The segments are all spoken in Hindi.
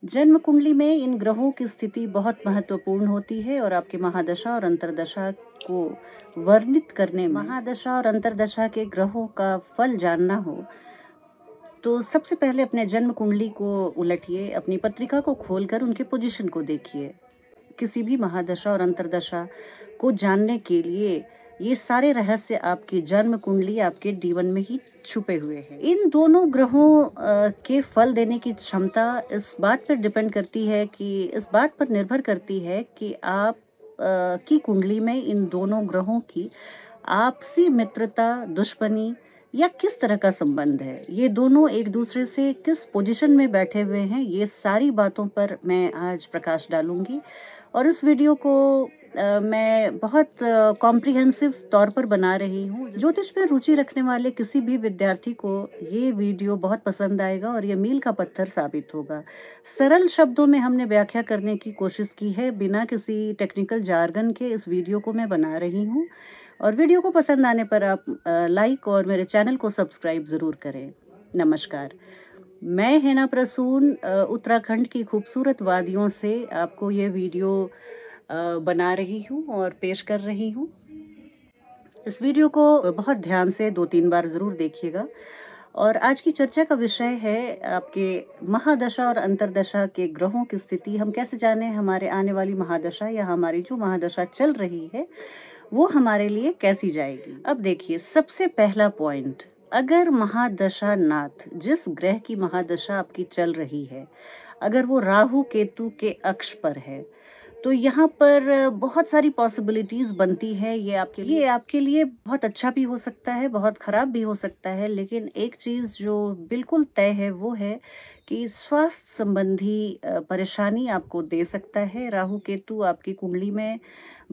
जन्म कुंडली में इन ग्रहों की स्थिति बहुत महत्वपूर्ण होती है और आपकी महादशा और अंतर्दशा को वर्णित करने में महादशा और अंतर्दशा के ग्रहों का फल जानना हो तो सबसे पहले अपने जन्म कुंडली को उलटिए, अपनी पत्रिका को खोलकर उनके पोजीशन को देखिए। किसी भी महादशा और अंतर्दशा को जानने के लिए ये सारे रहस्य आपकी जन्म कुंडली, आपके जीवन में ही छुपे हुए हैं। इन दोनों ग्रहों के फल देने की क्षमता इस बात पर डिपेंड करती है कि इस बात पर निर्भर करती है कि आप की कुंडली में इन दोनों ग्रहों की आपसी मित्रता, दुश्मनी या किस तरह का संबंध है। ये दोनों एक दूसरे से किस पोजीशन में बैठे हुए हैं, ये सारी बातों पर मैं आज प्रकाश डालूंगी। और इस वीडियो को मैं बहुत कॉम्प्रिहेंसिव तौर पर बना रही हूँ। ज्योतिष में रुचि रखने वाले किसी भी विद्यार्थी को ये वीडियो बहुत पसंद आएगा और ये मील का पत्थर साबित होगा। सरल शब्दों में हमने व्याख्या करने की कोशिश की है, बिना किसी टेक्निकल जार्गन के इस वीडियो को मैं बना रही हूँ। और वीडियो को पसंद आने पर आप लाइक और मेरे चैनल को सब्सक्राइब ज़रूर करें। नमस्कार, मैं हेना प्रसून उत्तराखंड की खूबसूरत वादियों से आपको ये वीडियो बना रही हूँ और पेश कर रही हूँ। इस वीडियो को बहुत ध्यान से 2-3 बार ज़रूर देखिएगा। और आज की चर्चा का विषय है आपके महादशा और अंतर्दशा के ग्रहों की स्थिति। हम कैसे जानें हमारे आने वाली महादशा या हमारी जो महादशा चल रही है वो हमारे लिए कैसी जाएगी। अब देखिए, सबसे पहला पॉइंट, अगर महादशा नाथ, जिस ग्रह की महादशा आपकी चल रही है, अगर वो राहु केतु के अक्ष पर है तो यहाँ पर बहुत सारी पॉसिबिलिटीज बनती है। ये आपके लिए बहुत अच्छा भी हो सकता है, बहुत खराब भी हो सकता है। लेकिन एक चीज जो बिल्कुल तय है वो है कि स्वास्थ्य संबंधी परेशानी आपको दे सकता है। राहु केतु आपकी कुंडली में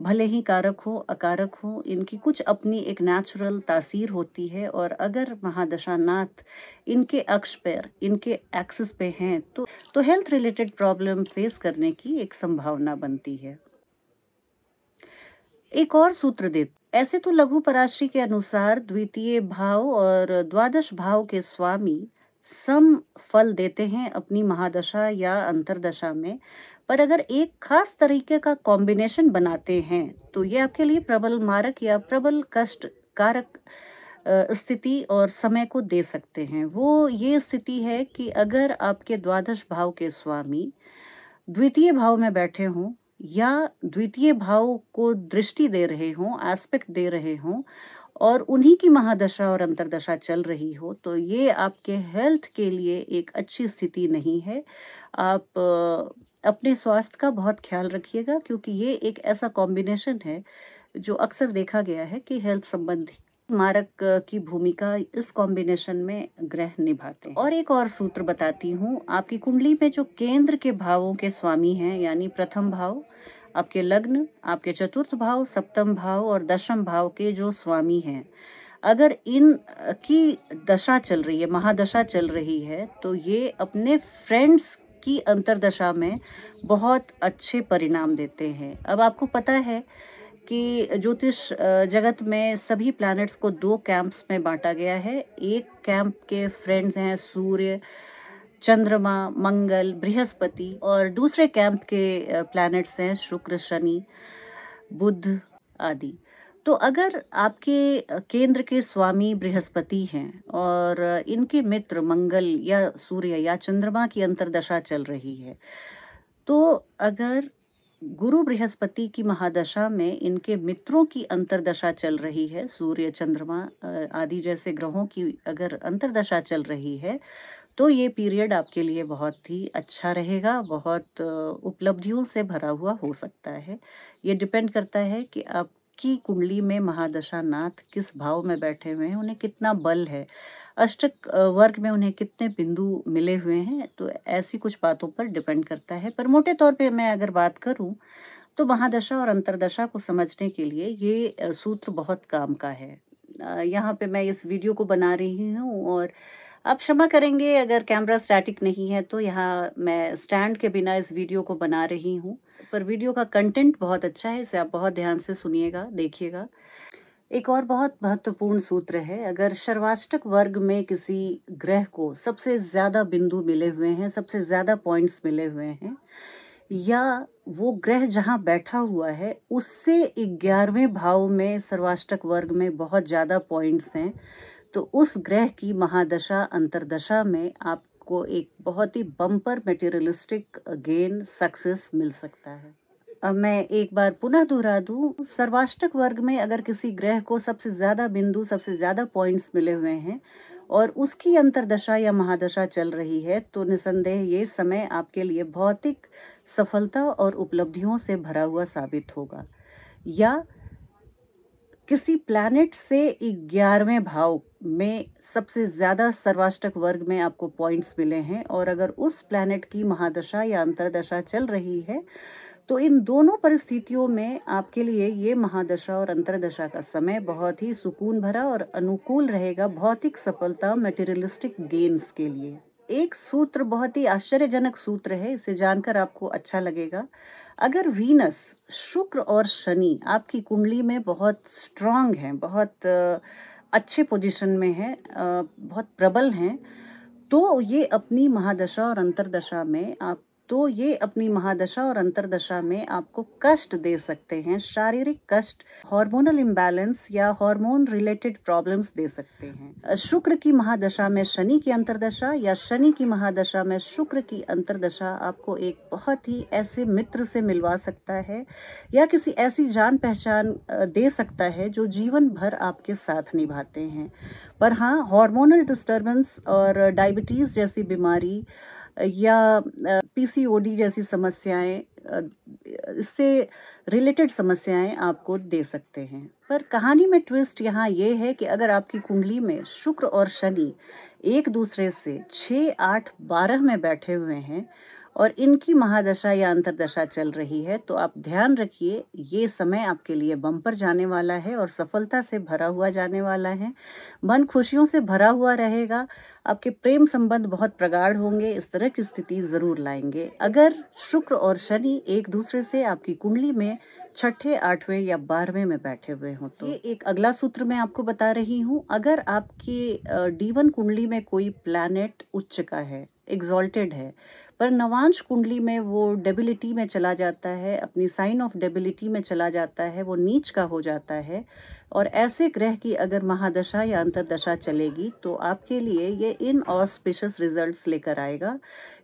भले ही कारक हो अकारक हो, इनकी कुछ अपनी एक नेचुरल तासीर होती है। और अगर महादशा नाथ इनके अक्ष पर, इनके एक्सिस पे हैं तो हेल्थ रिलेटेड प्रॉब्लम फेस करने की एक संभावना बनती है। एक और सूत्र दे, ऐसे तो लघु पराशरी के अनुसार द्वितीय भाव और द्वादश भाव के स्वामी सम फल देते हैं अपनी महादशा या अंतर्दशा में। पर अगर एक खास तरीके का कॉम्बिनेशन बनाते हैं तो ये आपके लिए प्रबल मारक या प्रबल कष्ट कारक स्थिति और समय को दे सकते हैं। वो ये स्थिति है कि अगर आपके द्वादश भाव के स्वामी द्वितीय भाव में बैठे हों या द्वितीय भाव को दृष्टि दे रहे हों, एस्पेक्ट दे रहे हों, और उन्हीं की महादशा और अंतर्दशा चल रही हो, तो ये आपके हेल्थ के लिए एक अच्छी स्थिति नहीं है। आप अपने स्वास्थ्य का बहुत ख्याल रखिएगा, क्योंकि ये एक ऐसा कॉम्बिनेशन है जो अक्सर देखा गया है कि हेल्थ संबंधी मारक की भूमिका इस कॉम्बिनेशन में ग्रह निभाते हैं। और एक और सूत्र बताती हूँ, आपकी कुंडली में जो केंद्र के भावों के स्वामी हैं, यानी प्रथम भाव, आपके लग्न, आपके चतुर्थ भाव, सप्तम भाव और दशम भाव के जो स्वामी हैं, अगर इन की दशा चल रही है, महादशा चल रही है, तो ये अपने फ्रेंड्स की अंतर्दशा में बहुत अच्छे परिणाम देते हैं। अब आपको पता है कि ज्योतिष जगत में सभी प्लैनेट्स को 2 कैंप्स में बांटा गया है। एक कैंप के फ्रेंड्स हैं सूर्य, चंद्रमा, मंगल, बृहस्पति, और दूसरे कैंप के प्लैनेट्स हैं शुक्र, शनि, बुध आदि। तो अगर आपके केंद्र के स्वामी बृहस्पति हैं और इनके मित्र मंगल या सूर्य या चंद्रमा की अंतर्दशा चल रही है, तो अगर गुरु बृहस्पति की महादशा में इनके मित्रों की अंतर्दशा चल रही है, सूर्य, चंद्रमा आदि जैसे ग्रहों की अगर अंतर्दशा चल रही है, तो ये पीरियड आपके लिए बहुत ही अच्छा रहेगा, बहुत उपलब्धियों से भरा हुआ हो सकता है। ये डिपेंड करता है कि आपकी कुंडली में महादशा नाथ किस भाव में बैठे हुए हैं, उन्हें कितना बल है, अष्टक वर्ग में उन्हें कितने बिंदु मिले हुए हैं, तो ऐसी कुछ बातों पर डिपेंड करता है। पर मोटे तौर पे मैं अगर बात करूं तो महादशा और अंतर्दशा को समझने के लिए ये सूत्र बहुत काम का है। यहाँ पे मैं इस वीडियो को बना रही हूँ और आप क्षमा करेंगे अगर कैमरा स्टैटिक नहीं है, तो यहाँ मैं स्टैंड के बिना इस वीडियो को बना रही हूँ। पर वीडियो का कंटेंट बहुत अच्छा है, इसे आप बहुत ध्यान से सुनिएगा, देखिएगा। एक और बहुत महत्वपूर्ण सूत्र है, अगर शर्वाष्टक वर्ग में किसी ग्रह को सबसे ज़्यादा बिंदु मिले हुए हैं, सबसे ज़्यादा पॉइंट्स मिले हुए हैं, या वो ग्रह जहाँ बैठा हुआ है उससे 11वें भाव में सर्वाष्टक वर्ग में बहुत ज़्यादा पॉइंट्स हैं, तो उस ग्रह की महादशा अंतर्दशा में आपको एक बहुत ही बम्पर मटेरियलिस्टिक गेन सक्सेस मिल सकता है। अब मैं एक बार पुनः दोहरा दूं, सर्वाष्टक वर्ग में अगर किसी ग्रह को सबसे ज्यादा बिंदु, सबसे ज्यादा पॉइंट्स मिले हुए हैं और उसकी अंतर्दशा या महादशा चल रही है, तो निसंदेह ये समय आपके लिए भौतिक सफलता और उपलब्धियों से भरा हुआ साबित होगा। या किसी प्लैनेट से 11वें भाव में सबसे ज्यादा सर्वाष्टक वर्ग में आपको पॉइंट्स मिले हैं और अगर उस प्लैनेट की महादशा या अंतर्दशा चल रही है, तो इन दोनों परिस्थितियों में आपके लिए ये महादशा और अंतर्दशा का समय बहुत ही सुकून भरा और अनुकूल रहेगा भौतिक सफलता, मटेरियलिस्टिक गेन्स के लिए। एक सूत्र बहुत ही आश्चर्यजनक सूत्र है, इसे जानकर आपको अच्छा लगेगा। अगर वीनस, शुक्र और शनि आपकी कुंडली में बहुत स्ट्रांग हैं, बहुत अच्छे पोजीशन में हैं, बहुत प्रबल हैं, तो ये अपनी महादशा और अंतर्दशा में आपको कष्ट दे सकते हैं, शारीरिक कष्ट, हार्मोनल इम्बैलेंस या हार्मोन रिलेटेड प्रॉब्लम्स दे सकते हैं। शुक्र की महादशा में शनि की अंतर्दशा या शनि की महादशा में शुक्र की अंतर्दशा आपको एक बहुत ही ऐसे मित्र से मिलवा सकता है या किसी ऐसी जान पहचान दे सकता है जो जीवन भर आपके साथ निभाते हैं। पर हाँ, हार्मोनल डिस्टर्बेंस और डायबिटीज जैसी बीमारी या पीसीओडी जैसी समस्याएं, इससे रिलेटेड समस्याएं आपको दे सकते हैं। पर कहानी में ट्विस्ट यहाँ ये है कि अगर आपकी कुंडली में शुक्र और शनि एक दूसरे से 6, 8, 12 में बैठे हुए हैं और इनकी महादशा या अंतर्दशा चल रही है, तो आप ध्यान रखिए, ये समय आपके लिए बम्पर जाने वाला है और सफलता से भरा हुआ जाने वाला है। मन खुशियों से भरा हुआ रहेगा, आपके प्रेम संबंध बहुत प्रगाढ़ होंगे, इस तरह की स्थिति जरूर लाएंगे अगर शुक्र और शनि एक दूसरे से आपकी कुंडली में 6ठे, 8वें या 12वें में बैठे हुए हों। तो ये एक अगला सूत्र मैं आपको बता रही हूँ। अगर आपकी D1 कुंडली में कोई प्लैनेट उच्च का है, एग्जॉल्टेड है, पर नवांश कुंडली में वो डेबिलिटी में चला जाता है, अपनी साइन ऑफ डेबिलिटी में चला जाता है, वो नीच का हो जाता है, और ऐसे ग्रह की अगर महादशा या अंतर्दशा चलेगी तो आपके लिए ये इनऑस्पिशियस रिजल्ट्स लेकर आएगा।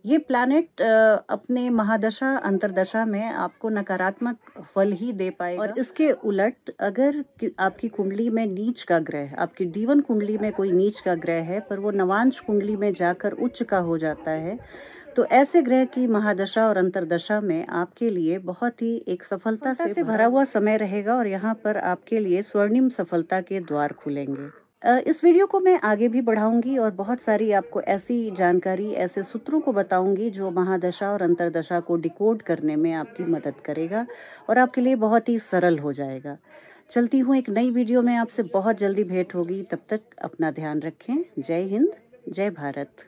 ये प्लैनेट अपने महादशा अंतर्दशा में आपको नकारात्मक फल ही दे पाएगा। और इसके उलट अगर आपकी कुंडली में नीच का ग्रह, आपकी D1 कुंडली में कोई नीच का ग्रह है पर वो नवांश कुंडली में जाकर उच्च का हो जाता है, तो ऐसे ग्रह की महादशा और अंतर्दशा में आपके लिए बहुत ही एक सफलता से भरा हुआ समय रहेगा और यहाँ पर आपके लिए स्वर्णिम सफलता के द्वार खुलेंगे। इस वीडियो को मैं आगे भी बढ़ाऊंगी और बहुत सारी आपको ऐसी जानकारी, ऐसे सूत्रों को बताऊंगी जो महादशा और अंतर्दशा को डिकोड करने में आपकी मदद करेगा और आपके लिए बहुत ही सरल हो जाएगा। चलती हूँ, एक नई वीडियो में आपसे बहुत जल्दी भेंट होगी। तब तक अपना ध्यान रखें। जय हिंद, जय भारत।